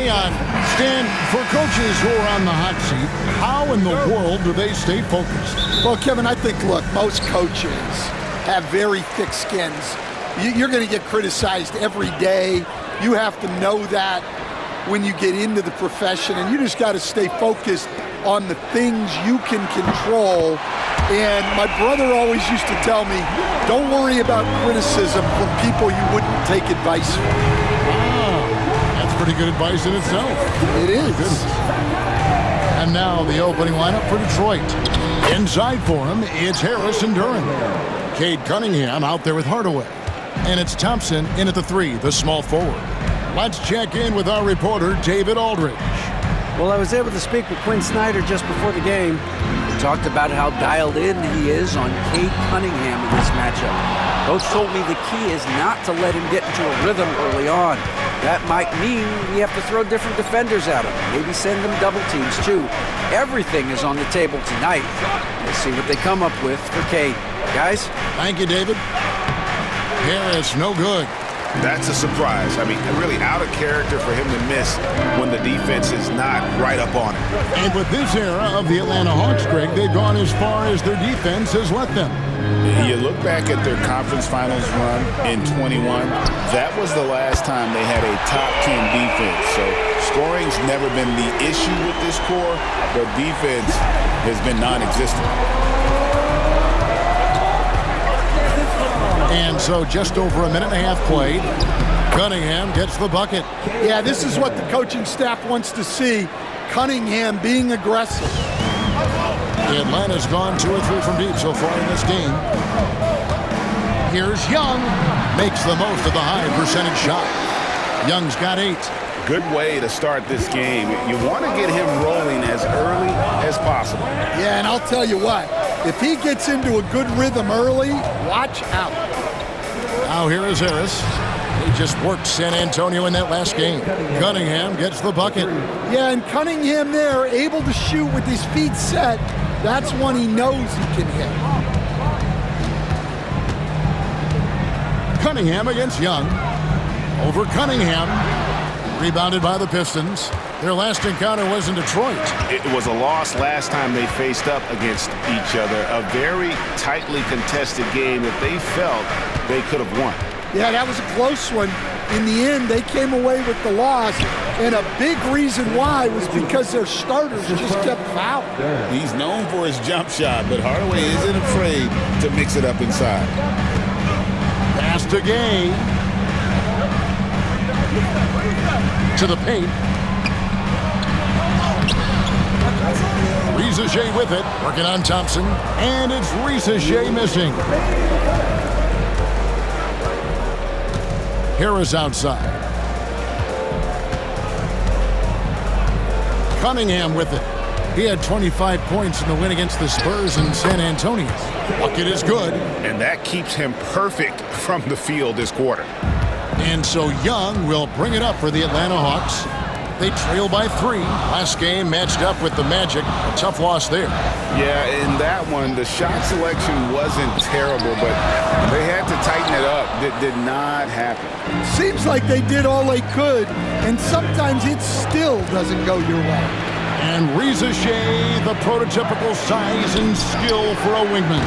Hang on. Stan, for coaches who are on the hot seat, how in the world do they stay focused? Well, Kevin, I think, look, most coaches have very thick skins. You're going to get criticized every day. You have to know that when you get into the profession, and you just got to stay focused on the things you can control. And my brother always used to tell me, don't worry about criticism from people you wouldn't take advice from. That's pretty good advice in itself. It is. And now the opening lineup for Detroit. Inside for him, it's Harris and Duran. Cade Cunningham out there with Hardaway. And it's Thompson in at the 3, the small forward. Let's check in with our reporter, David Aldridge. Well, I was able to speak with Quinn Snyder just before the game. He talked about how dialed in he is on Cade Cunningham in this matchup. Coach told me the key is not to let him get into a rhythm early on. That might mean we have to throw different defenders at him. Maybe send them double teams, too. Everything is on the table tonight. We'll see what they come up with for Cade. Guys? Thank you, David. Harris, no good. That's a surprise. I mean, really out of character for him to miss when the defense is not right up on him. And with this era of the Atlanta Hawks, Greg, they've gone as far as their defense has let them. You look back at their conference finals run in 21, that was the last time they had a top 10 defense. So scoring's never been the issue with this core, but defense has been non-existent. And so just over a minute and a half played. Cunningham gets the bucket. Yeah, this is what the coaching staff wants to see. Cunningham being aggressive. Atlanta's gone 2 or 3 from deep so far in this game. Here's Young. Makes the most of the high percentage shot. Young's got 8. Good way to start this game. You want to get him rolling as early as possible. Yeah, and I'll tell you what. If he gets into a good rhythm early, watch out. Now here is Harris. He just worked San Antonio in that last game. Cunningham gets the bucket. Yeah, and Cunningham there, able to shoot with his feet set. That's one he knows he can hit. Cunningham against Young. Over Cunningham. Rebounded by the Pistons. Their last encounter was in Detroit. It was a loss last time they faced up against each other. A very tightly contested game that they felt they could have won. Yeah, that was a close one. In the end, they came away with the loss. And a big reason why was because their starters just kept fouling. He's known for his jump shot, but Hardaway isn't afraid to mix it up inside. Pass to Gay. To the paint. Risa Shea with it, working on Thompson, and it's Risa Shea missing. Harris outside. Cunningham with it. He had 25 points in the win against the Spurs in San Antonio. Bucket is good. And that keeps him perfect from the field this quarter. And so Young will bring it up for the Atlanta Hawks. They trail by 3. Last game matched up with the Magic. A tough loss there. Yeah, in that one, the shot selection wasn't terrible, but they had to tighten it up. That did not happen. Seems like they did all they could, and sometimes it still doesn't go your way. And Risa Shea, the prototypical size and skill for a wingman.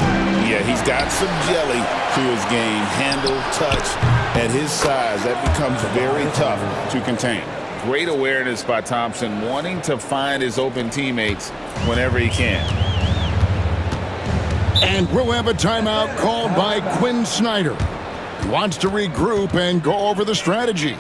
Yeah, he's got some jelly to his game. Handle, touch. At his size, that becomes very tough to contain. Great awareness by Thompson, wanting to find his open teammates whenever he can. And we'll have a timeout called by Quinn Snyder. He wants to regroup and go over the strategy.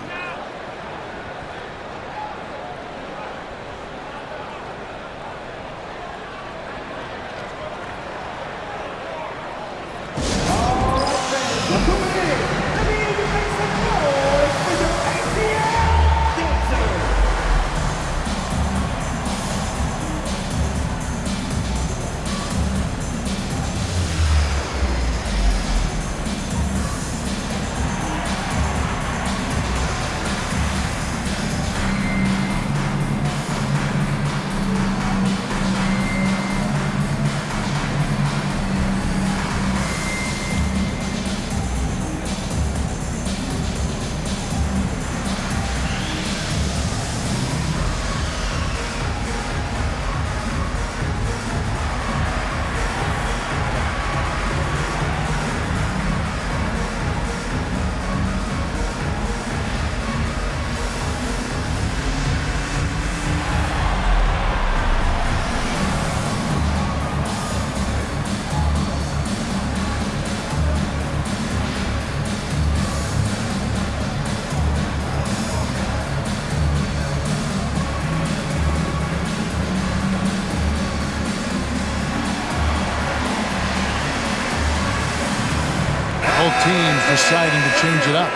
teams deciding to change it up.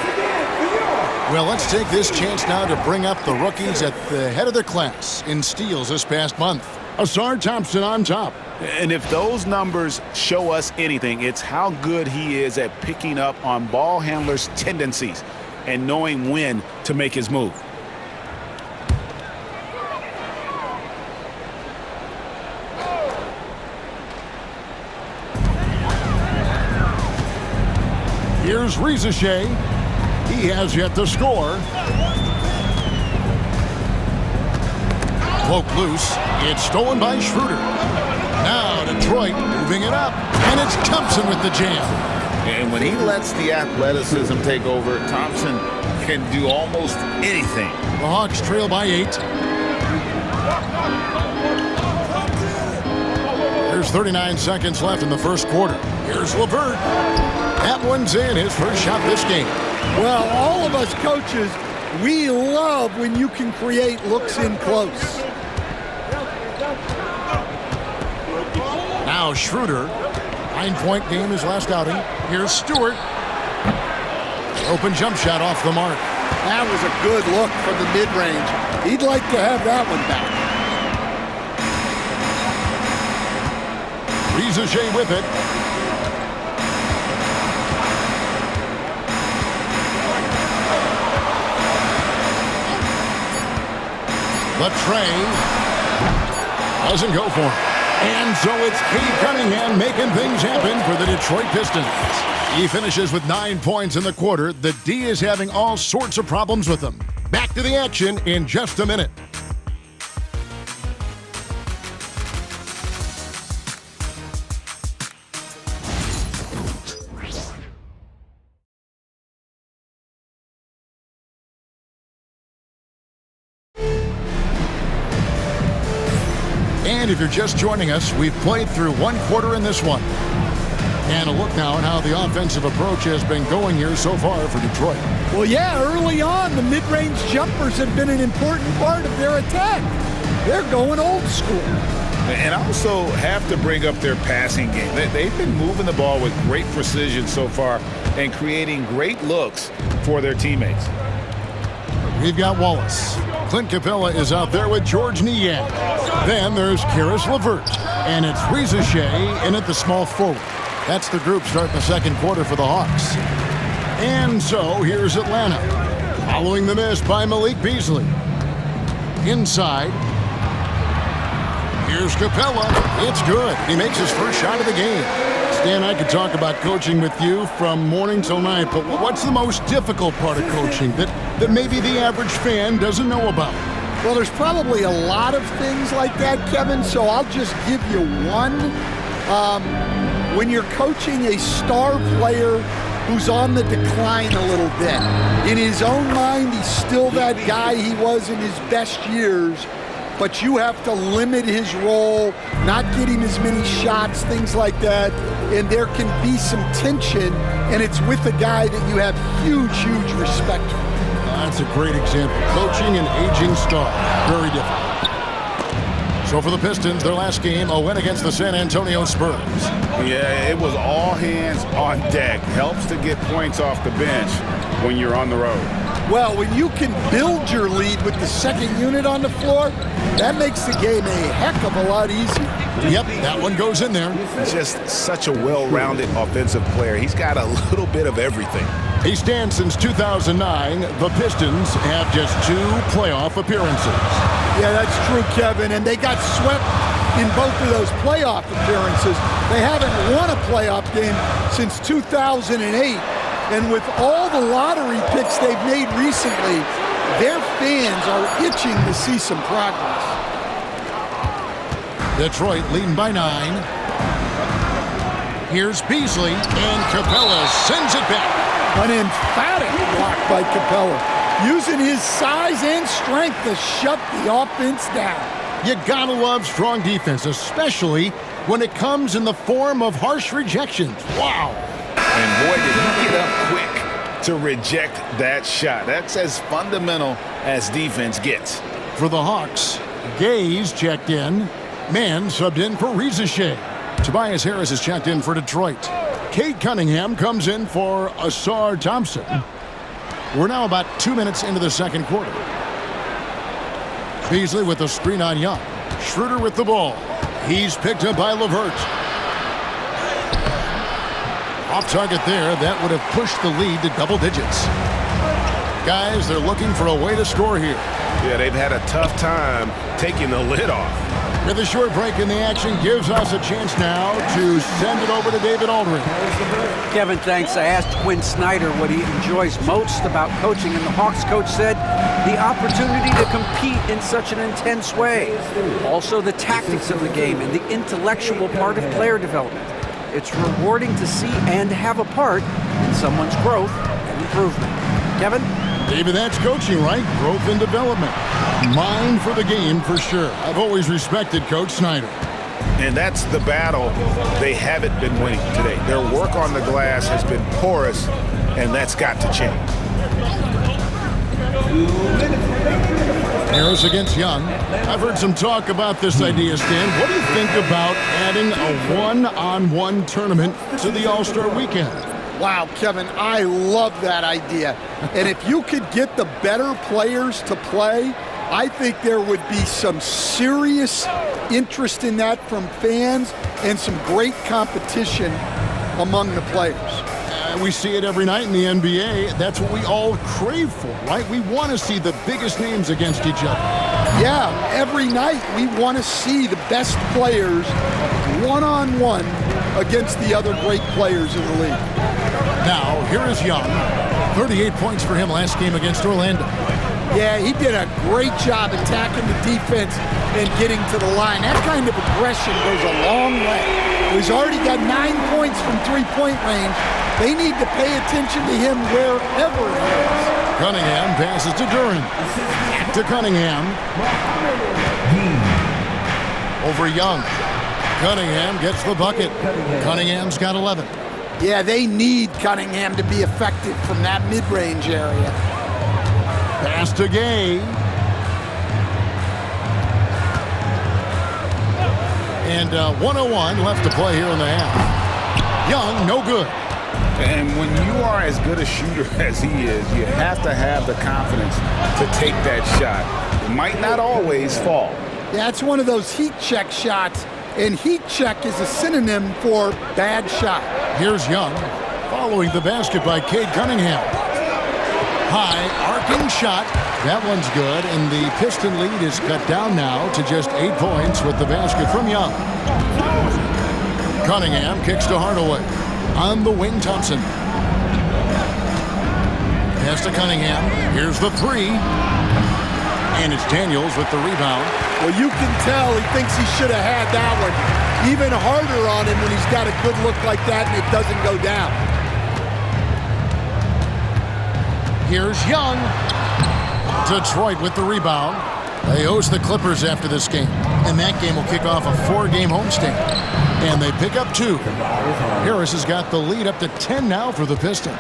Well, let's take this chance now to bring up the rookies at the head of their class in steals this past month. Asar Thompson on top. And if those numbers show us anything, it's how good he is at picking up on ball handlers' tendencies and knowing when to make his move. Here's Rizachet. He has yet to score. Poke loose. It's stolen by Schroeder. Now Detroit moving it up. And it's Thompson with the jam. And when he lets the athleticism take over, Thompson can do almost anything. The Hawks trail by 8. There's 39 seconds left in the first quarter. Here's LeVert. That one's in, his first shot this game. Well, all of us coaches, we love when you can create looks in close. Now Schroeder. 9-point game his last outing. Here's Stewart. Open jump shot off the mark. That was a good look from the mid-range. He'd like to have that one back. Rizachet with it. The tray doesn't go for him. And so it's Cade Cunningham making things happen for the Detroit Pistons. He finishes with 9 points in the quarter. The D is having all sorts of problems with him. Back to the action in just a minute. And if you're just joining us, we've played through one quarter in this one. And a look now at how the offensive approach has been going here so far for Detroit. Well, yeah, early on, the mid-range jumpers have been an important part of their attack. They're going old school. And also have to bring up their passing game. They've been moving the ball with great precision so far and creating great looks for their teammates. We've got Wallace. Clint Capella is out there with George Niang. Then there's Karis LeVert. And it's Rizachet in at the small forward. That's the group starting the second quarter for the Hawks. And so here's Atlanta. Following the miss by Malik Beasley. Inside. Here's Capella. It's good. He makes his first shot of the game. Stan, I could talk about coaching with you from morning till night, but what's the most difficult part of coaching that maybe the average fan doesn't know about? Well, there's probably a lot of things like that, Kevin, so I'll just give you one. When you're coaching a star player who's on the decline a little bit, in his own mind, he's still that guy he was in his best years, but you have to limit his role, not getting as many shots, things like that, and there can be some tension, and it's with a guy that you have huge respect for. That's a great example. Coaching an aging star. Very different. So for the Pistons, their last game, a win against the San Antonio Spurs. Yeah, it was all hands on deck. Helps to get points off the bench when you're on the road. Well, when you can build your lead with the second unit on the floor, that makes the game a heck of a lot easier. Yep, that one goes in there. Just such a well-rounded offensive player. He's got a little bit of everything. He stands since 2009. The Pistons have just 2 playoff appearances. Yeah, that's true, Kevin, and they got swept in both of those playoff appearances. They haven't won a playoff game since 2008. And with all the lottery picks they've made recently, their fans are itching to see some progress. Detroit leading by 9. Here's Beasley, and Capella sends it back. An emphatic block by Capella, using his size and strength to shut the offense down. You gotta love strong defense, especially when it comes in the form of harsh rejections. Wow. And boy, did he get up quick to reject that shot. That's as fundamental as defense gets. For the Hawks, Gaze checked in. Mann subbed in for Rizachet. Tobias Harris is checked in for Detroit. Cade Cunningham comes in for Asar Thompson. We're now about 2 minutes into the second quarter. Beasley with the screen on Young. Schroeder with the ball. He's picked up by LeVert. Off target there. That would have pushed the lead to double digits. Guys, they're looking for a way to score here. Yeah, they've had a tough time taking the lid off. With a short break in the action, gives us a chance now to send it over to David Aldridge. Kevin, thanks. I asked Quinn Snyder what he enjoys most about coaching, and the Hawks coach said the opportunity to compete in such an intense way. Also, the tactics of the game and the intellectual part of player development. It's rewarding to see and have a part in someone's growth and improvement. Kevin? David, that's coaching, right? Growth and development. Mind for the game for sure. I've always respected Coach Snyder. And that's the battle they haven't been winning today. Their work on the glass has been porous, and that's got to change. Harris against Young. I've heard some talk about this idea, Stan. What do you think about adding a one-on-one tournament to the All-Star weekend? Wow, Kevin, I love that idea. And if you could get the better players to play, I think there would be some serious interest in that from fans and some great competition among the players. We see it every night in the NBA. That's what we all crave for, right? We want to see the biggest names against each other. Yeah, every night we want to see the best players one-on-one against the other great players in the league. Now, here is Young. 38 points for him last game against Orlando. Yeah, he did a great job attacking the defense and getting to the line. That kind of aggression goes a long way. He's already got 9 points from three-point range. They need to pay attention to him wherever he is. Cunningham passes to Duran. Back to Cunningham. Over Young. Cunningham gets the bucket. Cunningham's got 11. Yeah, they need Cunningham to be effective from that mid-range area. Pass to Gay. And 101 left to play here in the half. Young, no good. And when you are as good a shooter as he is, you have to have the confidence to take that shot. It might not always fall. Yeah, it's one of those heat check shots, and heat check is a synonym for bad shot. Here's Young, following the basket by Cade Cunningham. High, arcing shot. That one's good, and the Piston lead is cut down now to just 8 points with the basket from Young. Cunningham kicks to Hardaway. On the wing, Thompson. Pass to Cunningham. Here's the three. And it's Daniels with the rebound. Well, you can tell he thinks he should have had that one. Even harder on him when he's got a good look like that and it doesn't go down. Here's Young. Detroit with the rebound. They host the Clippers after this game. And that game will kick off a 4-game homestand. And they pick up 2. Harris has got the lead up to 10 now for the Pistons.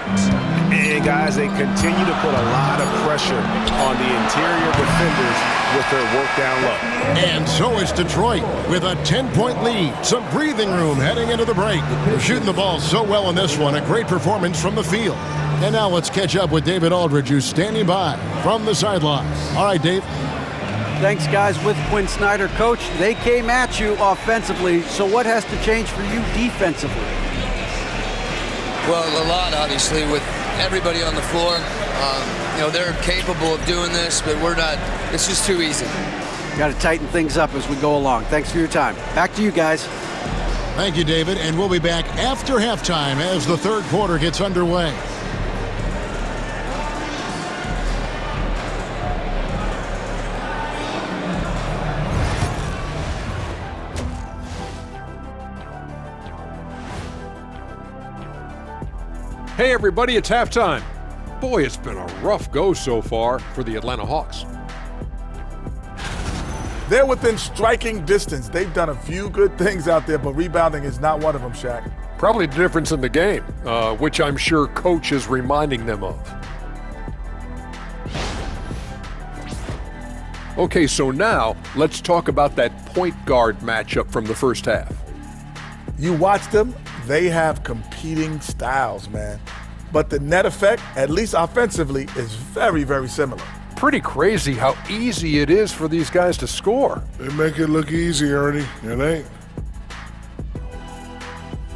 And guys, they continue to put a lot of pressure on the interior defenders with their work down low. And so is Detroit with a 10-point lead. Some breathing room heading into the break. They're shooting the ball so well in this one. A great performance from the field. And now let's catch up with David Aldridge, who's standing by from the sidelines. All right, Dave. Thanks, guys. With Quinn Snyder, Coach, they came at you offensively. So what has to change for you defensively? Well, a lot, obviously, with everybody on the floor. They're capable of doing this, but we're not. It's just too easy. Got to tighten things up as we go along. Thanks for your time. Back to you guys. Thank you, David. And we'll be back after halftime as the third quarter gets underway. Hey everybody, it's halftime. Boy, it's been a rough go so far for the Atlanta Hawks. They're within striking distance. They've done a few good things out there, but rebounding is not one of them, Shaq. Probably the difference in the game, which I'm sure Coach is reminding them of. Okay, so now let's talk about that point guard matchup from the first half. You watch them, They have competing styles, man. But the net effect, at least offensively, is very, very similar. Pretty crazy how easy it is for these guys to score. They make it look easy, Ernie. It ain't.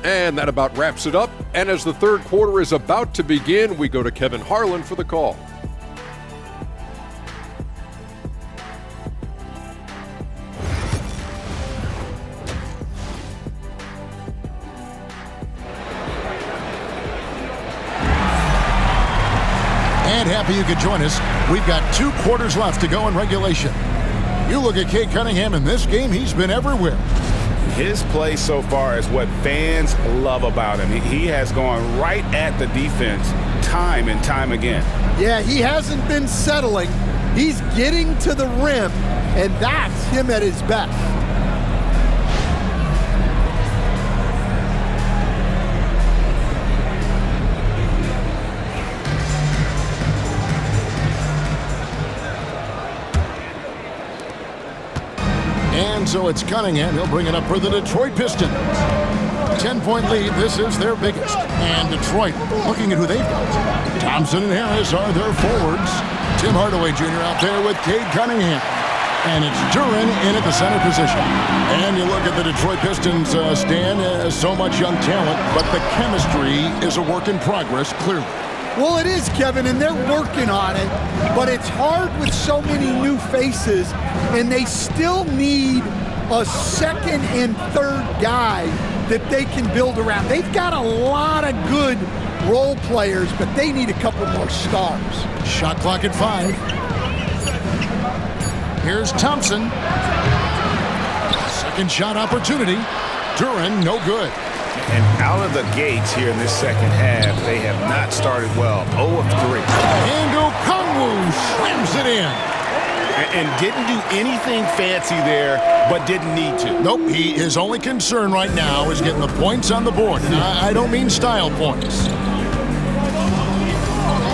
And that about wraps it up. And as the third quarter is about to begin, we go to Kevin Harlan for the call. And happy you could join us. We've got 2 quarters left to go in regulation. You look at Cade Cunningham in this game, he's been everywhere. His play so far is what fans love about him. He has gone right at the defense time and time again. Yeah, he hasn't been settling. He's getting to the rim, and that's him at his best. And so it's Cunningham. He'll bring it up for the Detroit Pistons. 10-point lead. This is their biggest. And Detroit, looking at who they've got. Thompson and Harris are their forwards. Tim Hardaway Jr. out there with Cade Cunningham. And it's Duren in at the center position. And you look at the Detroit Pistons, Stan, so much young talent, but the chemistry is a work in progress, clearly. Well, it is, Kevin, and they're working on it, but it's hard with so many new faces, and they still need a second and third guy that they can build around. They've got a lot of good role players, but they need a couple more stars. Shot clock at 5. Here's Thompson. Second shot opportunity. Duren, no good. And out of the gates here in this second half, they have not started well. 0 of 3. And Okongwu slams it in. And didn't do anything fancy there, but didn't need to. Nope, his only concern right now is getting the points on the board. And I don't mean style points.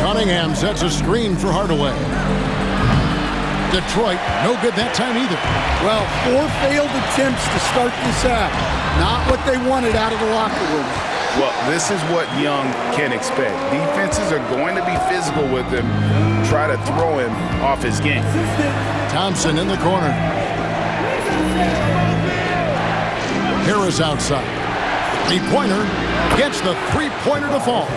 Cunningham sets a screen for Hardaway. Detroit, no good that time either. Well, 4 failed attempts to start this out. Not what they wanted out of the locker room. Well, this is what Young can expect. Defenses are going to be physical with him, try to throw him off his game. Thompson in the corner. Harris outside. Three-pointer gets the three-pointer to fall.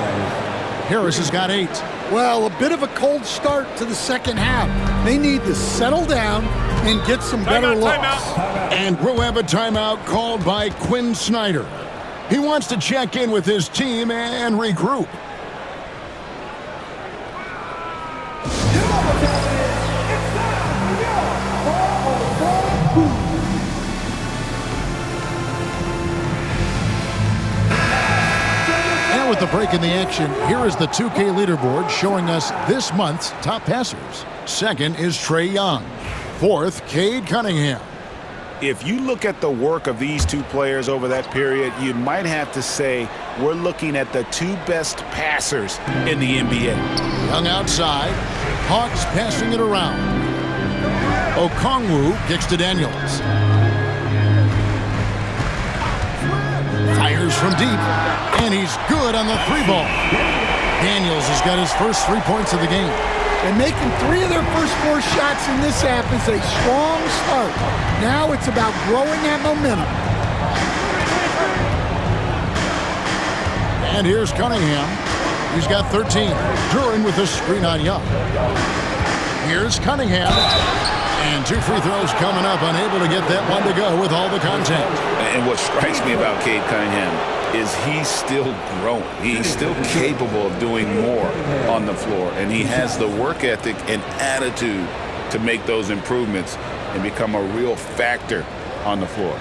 Harris has got 8. Well, a bit of a cold start to the second half. They need to settle down and get some better looks. And we'll have a timeout called by Quinn Snyder. He wants to check in with his team and regroup. And with the break in the action, here is the 2K leaderboard showing us this month's top passers. Second is Trae Young. Fourth, Cade Cunningham. If you look at the work of these 2 players over that period, you might have to say we're looking at the 2 best passers in the NBA. Young outside. Hawks passing it around. Okongwu kicks to Daniels. Fires from deep. And he's good on the 3-ball. Daniels has got his first 3 points of the game. And making 3 of their first 4 shots in this half is a strong start. Now it's about growing that momentum. And here's Cunningham. He's got 13. Duren with a screen on Young. Here's Cunningham. And 2 free throws coming up. Unable to get that one to go with all the contact. And what strikes me about Cade Cunningham is he's still growing. He's still capable of doing more on the floor. And he has the work ethic and attitude to make those improvements and become a real factor on the floor.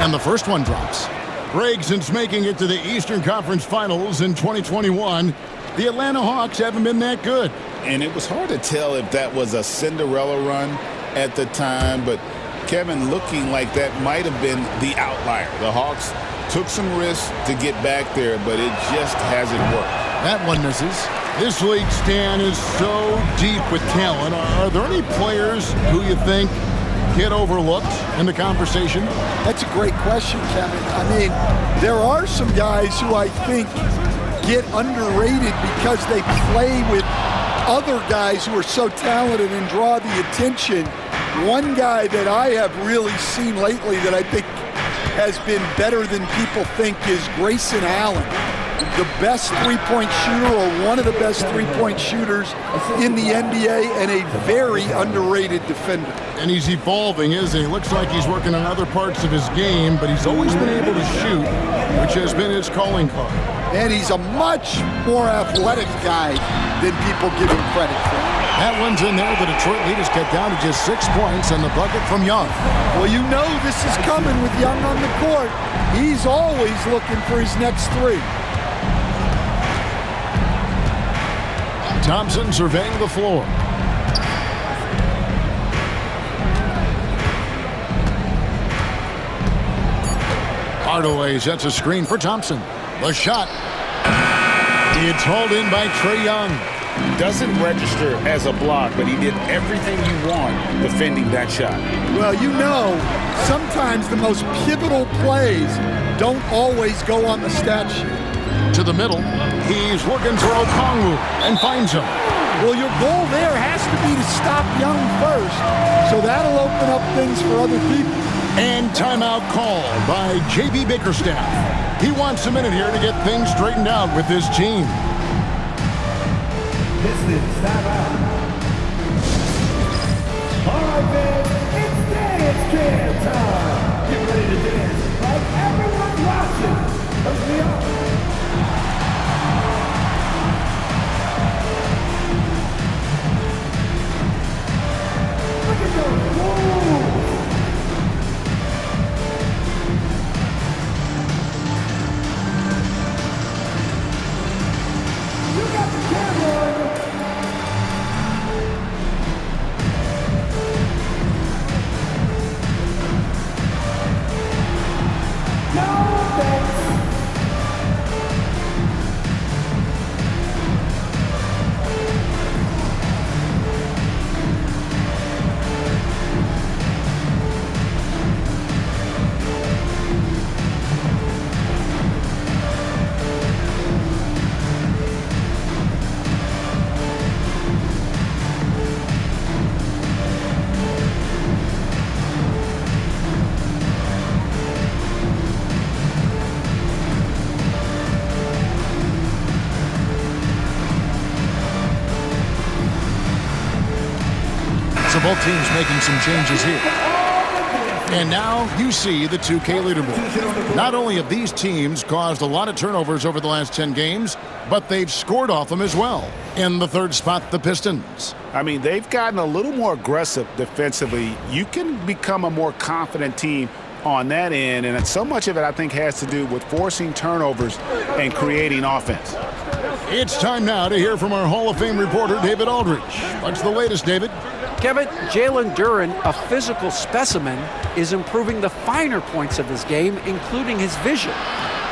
And the first one drops. Greg, since making it to the Eastern Conference Finals in 2021, the Atlanta Hawks haven't been that good. And it was hard to tell if that was a Cinderella run at the time, but Kevin, looking like that might have been the outlier. The Hawks took some risks to get back there, but it just hasn't worked. That one misses. This league, Stan, is so deep with talent. Are there any players who you think get overlooked in the conversation? That's a great question, Kevin. I mean, there are some guys who I think get underrated because they play with other guys who are so talented and draw the attention. One guy that I have really seen lately that I think has been better than people think is Grayson Allen, the best three-point shooter or one of the best three-point shooters in the NBA and a very underrated defender. And he's evolving, isn't he? Looks like he's working on other parts of his game, but he's always been able to shoot, which has been his calling card. And he's a much more athletic guy than people give him credit for. That one's in there. The Detroit lead is cut down to just 6 points and the bucket from Young. Well, you know this is coming with Young on the court. He's always looking for his next three. Thompson surveying the floor. Hardaway sets a screen for Thompson. The shot. It's hauled in by Trae Young. Doesn't register as a block, but he did everything you want defending that shot. Well, you know, sometimes the most pivotal plays don't always go on the stat sheet. To the middle. He's looking for Okongwu and finds him. Well, your goal there has to be to stop Young first, so that'll open up things for other people. And timeout called by J.B. Bickerstaff. He wants a minute here to get things straightened out with his team. Pistons timeout. All right, fans, it's dance camp time. Get ready to dance like everyone watching. Hurry me up. Look at those moves. You got the camera on you. No thanks. So both teams making some changes here. And now you see the 2K leaderboard. Not only have these teams caused a lot of turnovers over the last 10 games, but they've scored off them as well. In the third spot, the Pistons. I mean, they've gotten a little more aggressive defensively. You can become a more confident team on that end, and so much of it, I think, has to do with forcing turnovers and creating offense. It's time now to hear from our Hall of Fame reporter, David Aldridge. What's the latest, David? Kevin, Jalen Duren, a physical specimen, is improving the finer points of his game, including his vision.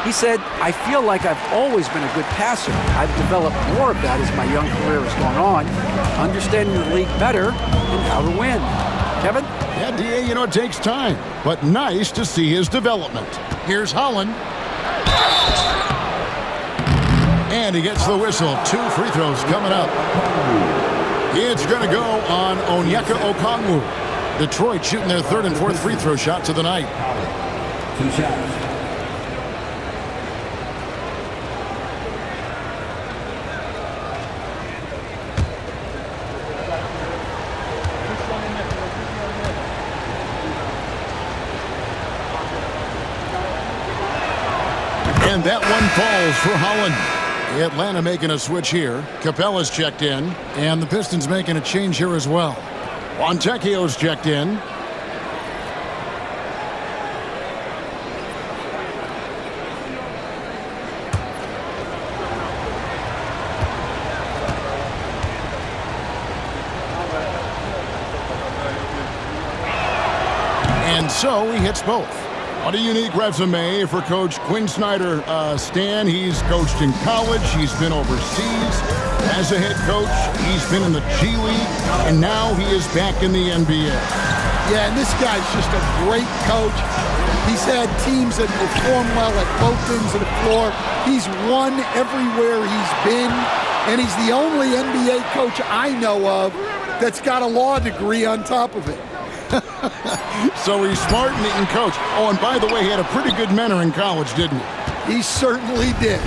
He said, I feel like I've always been a good passer. I've developed more of that as my young career has gone on, understanding the league better and how to win. Kevin? Yeah, D.A., you know, it takes time, but nice to see his development. Here's Holland. And he gets the whistle. 2 free throws coming up. It's going to go on Onyeka Okongwu. Detroit shooting their third and fourth free throw shots of the night. 2 shots. And that one falls for Holland. Atlanta making a switch here. Capella's checked in. And the Pistons making a change here as well. Fontecchio's checked in. And so he hits both. What a unique resume for Coach Quinn Snyder. Stan, he's coached in college. He's been overseas as a head coach. He's been in the G League, and now he is back in the NBA. Yeah, and this guy's just a great coach. He's had teams that perform well at both ends of the floor. He's won everywhere he's been, and he's the only NBA coach I know of that's got a law degree on top of it. So he's smart and he can coach. Oh, and by the way, he had a pretty good mentor in college, didn't he? He certainly did.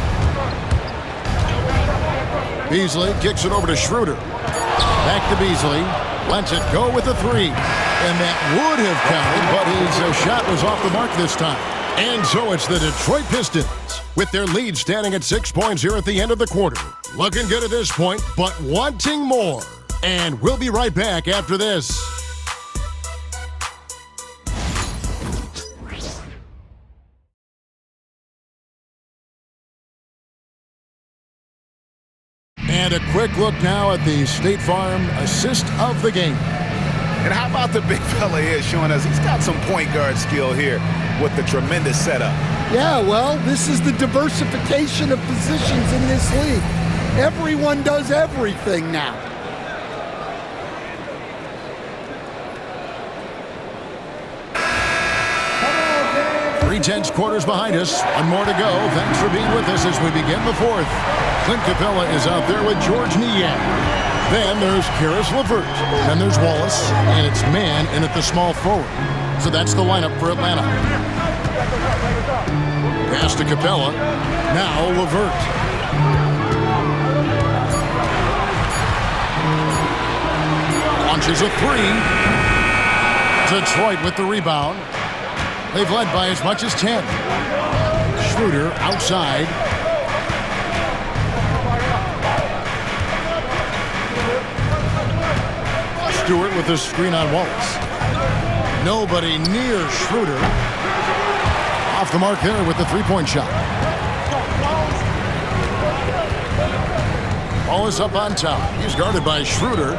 Beasley kicks it over to Schroeder. Back to Beasley. Lets it go with a three. And that would have counted, but his shot was off the mark this time. And so it's the Detroit Pistons with their lead standing at 6 points here at the end of the quarter. Looking good at this point, but wanting more. And we'll be right back after this. And a quick look now at the State Farm assist of the game. And how about the big fella here showing us he's got some point guard skill here with the tremendous setup. Yeah, well, this is the diversification of positions in this league. Everyone does everything now. Tense quarters behind us. One more to go. Thanks for being with us as we begin the fourth. Clint Capella is out there with George Niang. Then there's Karis LeVert. Then there's Wallace. And it's man in at the small forward. So that's the lineup for Atlanta. Pass to Capella. Now LeVert. Launches a three. Detroit with the rebound. They've led by as much as 10. Schroeder outside. Stewart with a screen on Wallace. Nobody near Schroeder. Off the mark there with the three-point shot. Wallace up on top. He's guarded by Schroeder.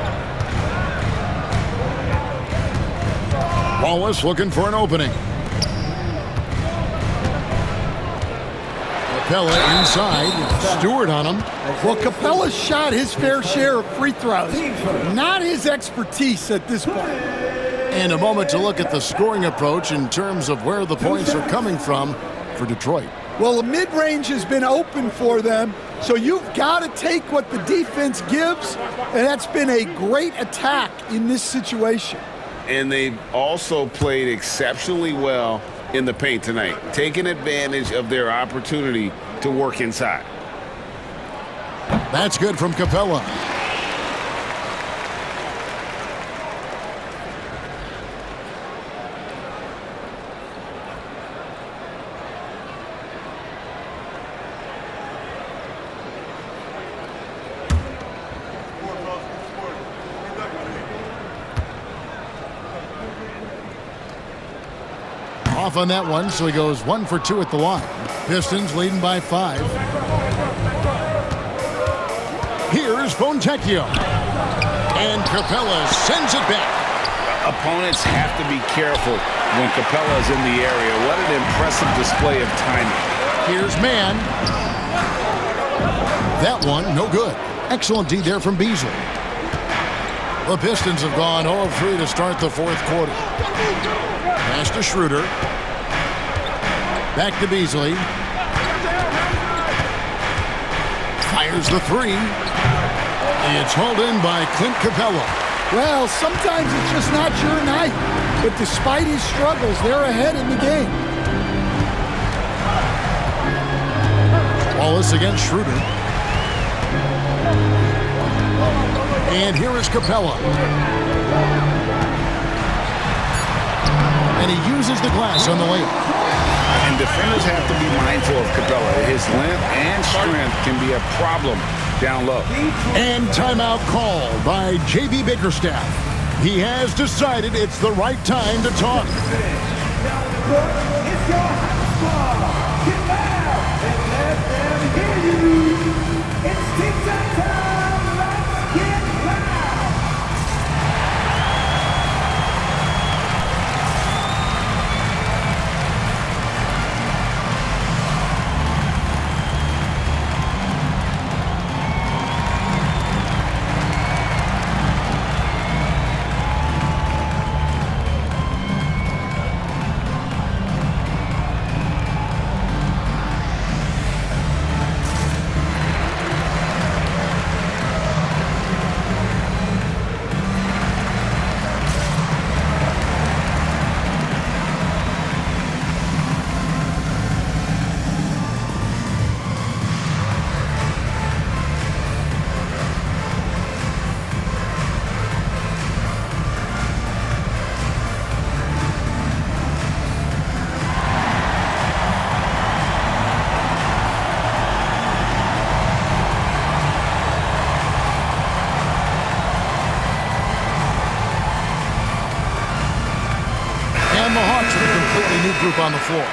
Wallace looking for an opening. Capella inside. Stewart on him. Well, Capella shot his fair share of free throws. Not his expertise at this point. And a moment to look at the scoring approach in terms of where the points are coming from for Detroit. Well, the mid-range has been open for them, so you've got to take what the defense gives, and that's been a great attack in this situation. And they've also played exceptionally well in the paint tonight, taking advantage of their opportunity to work inside. That's good from Capella. Off on that one, so he goes 1 for 2 at the line. Pistons leading by 5. Here's Fontecchio. And Capella sends it back. Opponents have to be careful when Capella is in the area. What an impressive display of timing. Here's man. That one, no good. Excellent D there from Beasley. The Pistons have gone 0 of 3 to start the fourth quarter. Pass to Schroeder. Back to Beasley. Fires the three. It's hauled in by Clint Capella. Well, sometimes it's just not your night. But despite his struggles, they're ahead in the game. Wallace against Schroeder. And here is Capella. And he uses the glass on the layup. And defenders have to be mindful of Capella. His length and strength can be a problem down low. And timeout called by J.B. Bickerstaff. He has decided it's the right time to talk. It's your house squad. Get loud and let them hear you. It's TikTok time. Let's get loud. new group on the floor.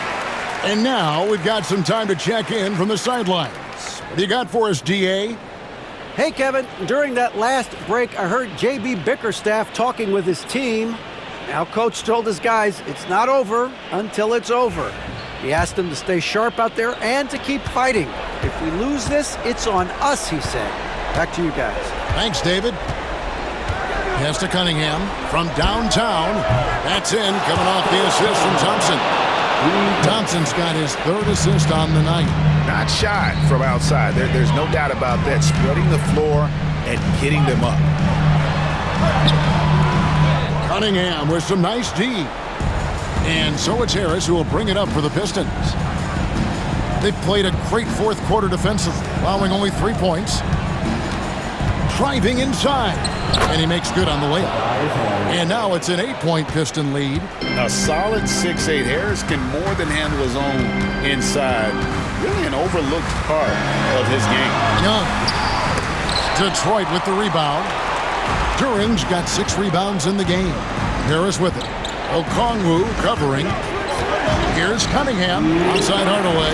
And now we've got some time to check in from the sidelines. What do you got for us, DA? Hey, Kevin, during that last break, I heard J.B. Bickerstaff talking with his team. Now, Coach told his guys it's not over until it's over. He asked them to stay sharp out there and to keep fighting. If we lose this, it's on us, he said. Back to you guys. Thanks, David. Pass to Cunningham from downtown. That's in, coming off the assist from Thompson. Thompson's got his third assist on the night. Not shy from outside. There's no doubt about that. Spreading the floor and getting them up. Cunningham with some nice D. And so it's Harris who will bring it up for the Pistons. They've played a great fourth quarter defensively, allowing only 3 points. Driving inside. And he makes good on the layup. And now it's an 8-point Piston lead. A solid 6'8". Harris can more than handle his own inside. Really an overlooked part of his game. Young. Detroit with the rebound. Duran's got 6 rebounds in the game. Harris with it. Okongwu covering. Here's Cunningham outside Hardaway.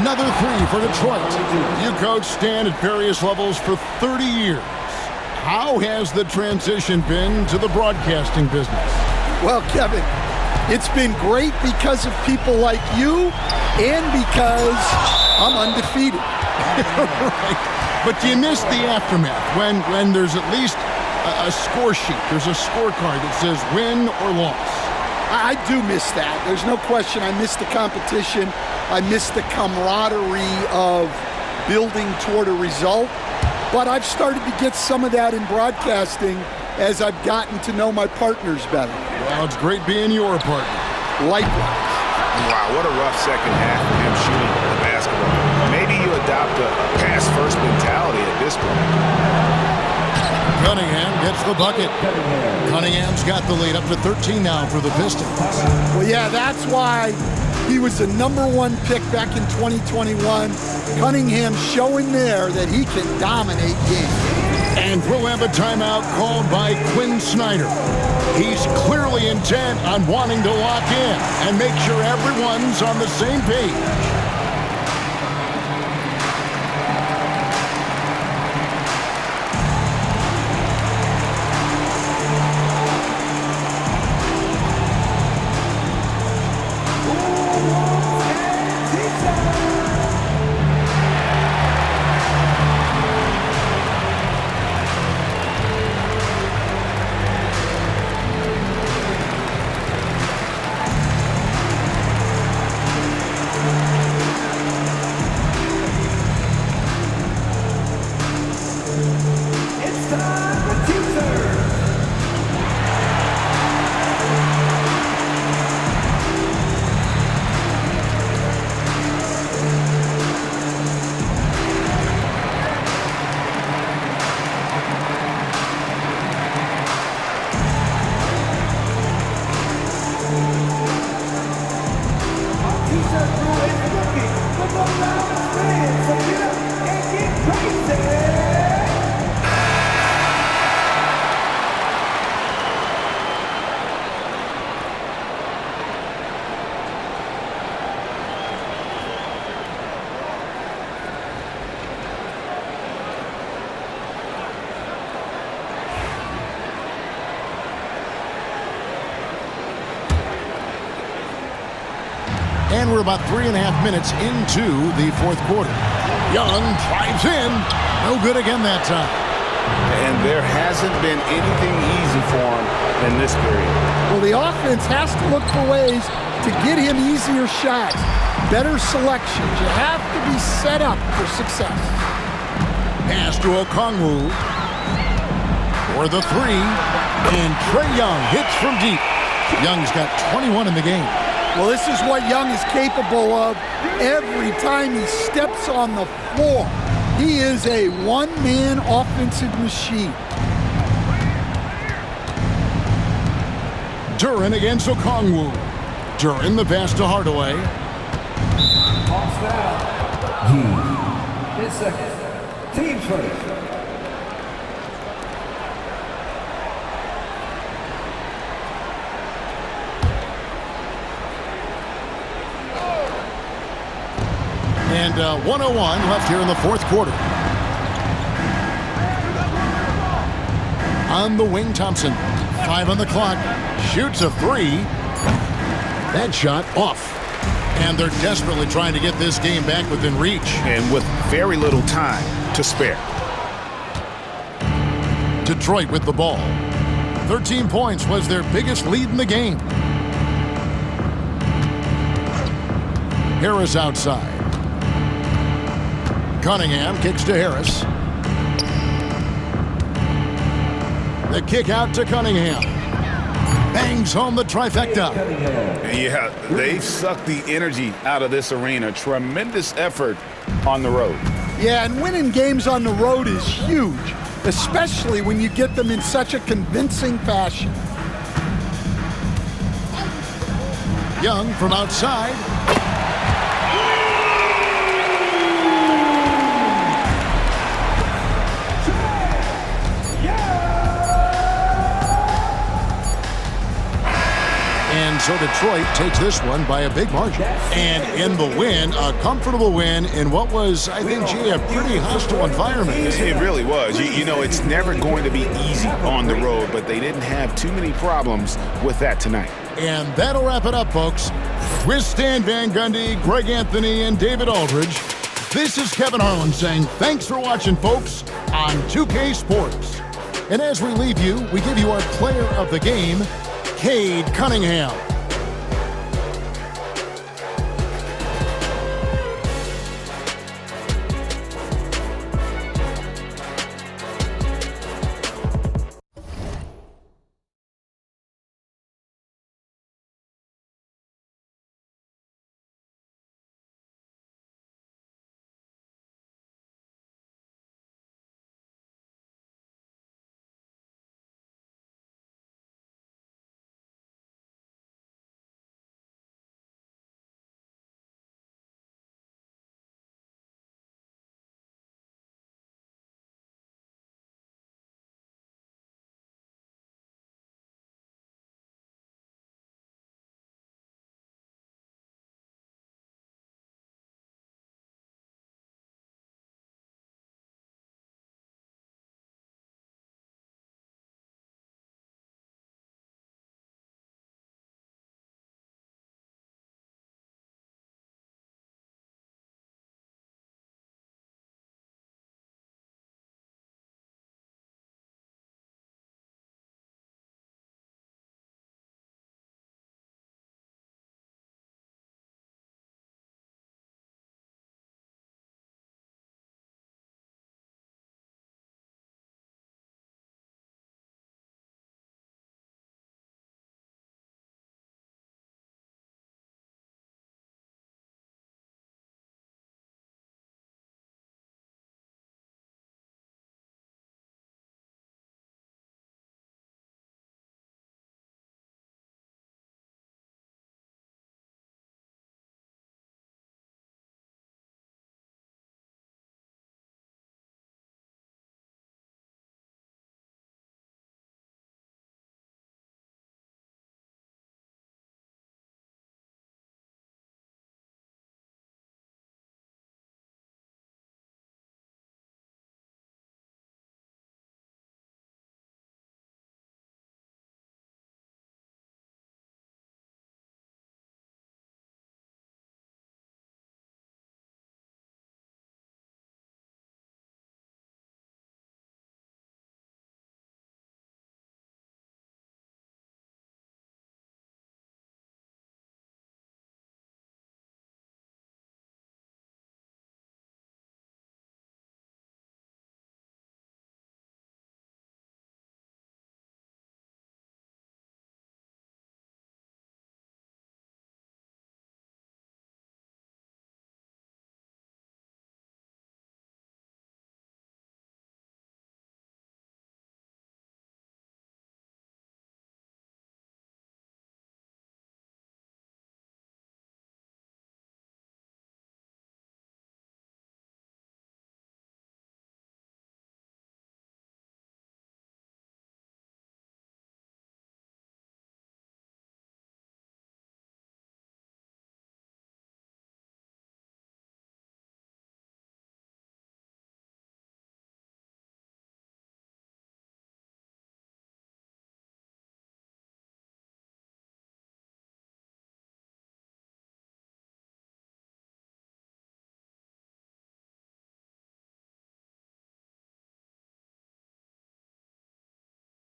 Another 3 for Detroit. You coached Stan at various levels for 30 years. How has the transition been to the broadcasting business? Well, Kevin, it's been great because of people like you and because I'm undefeated. Right. But you miss the aftermath when there's at least a score sheet. There's a scorecard that says win or loss. I do miss that. There's no question. I miss the competition. I miss the camaraderie of building toward a result. But I've started to get some of that in broadcasting as I've gotten to know my partners better. Well, it's great being your partner. Likewise. Wow, what a rough second half for him shooting the basketball. Maybe you adopt a pass-first mentality at this point. Cunningham gets the bucket. Cunningham's got the lead up to 13 now for the Pistons. Well, yeah, that's why he was the #1 pick back in 2021. Cunningham showing there that he can dominate games. And we'll have a timeout called by Quinn Snyder. He's clearly intent on wanting to lock in and make sure everyone's on the same page. And we're about 3.5 minutes into the fourth quarter. Young drives in. No good again that time. And there hasn't been anything easy for him in this period. Well, the offense has to look for ways to get him easier shots, better selections. You have to be set up for success. Pass to Okongwu for the 3. And Trae Young hits from deep. Young's got 21 in the game. Well, this is what Young is capable of every time he steps on the floor. He is a one-man offensive machine. Duran against Okongwu. Duran the pass to Hardaway. His second. Team first. And 1:01 left here in the fourth quarter. On the wing, Thompson. 5 on the clock. Shoots a 3. That shot off. And they're desperately trying to get this game back within reach. And with very little time to spare. Detroit with the ball. 13 points was their biggest lead in the game. Harris outside. Cunningham kicks to Harris. The kick out to Cunningham. Bangs home the trifecta. Yeah, they've sucked the energy out of this arena. Tremendous effort on the road. Yeah, and winning games on the road is huge, especially when you get them in such a convincing fashion. Young from outside. And so Detroit takes this one by a big margin. And in the win, a comfortable win in what was, I think, G, a pretty hostile environment. It really was. You know, it's never going to be easy on the road, but they didn't have too many problems with that tonight. And that'll wrap it up, folks. With Stan Van Gundy, Greg Anthony, and David Aldridge, this is Kevin Harlan saying thanks for watching, folks, on 2K Sports. And as we leave you, we give you our player of the game, Cade Cunningham.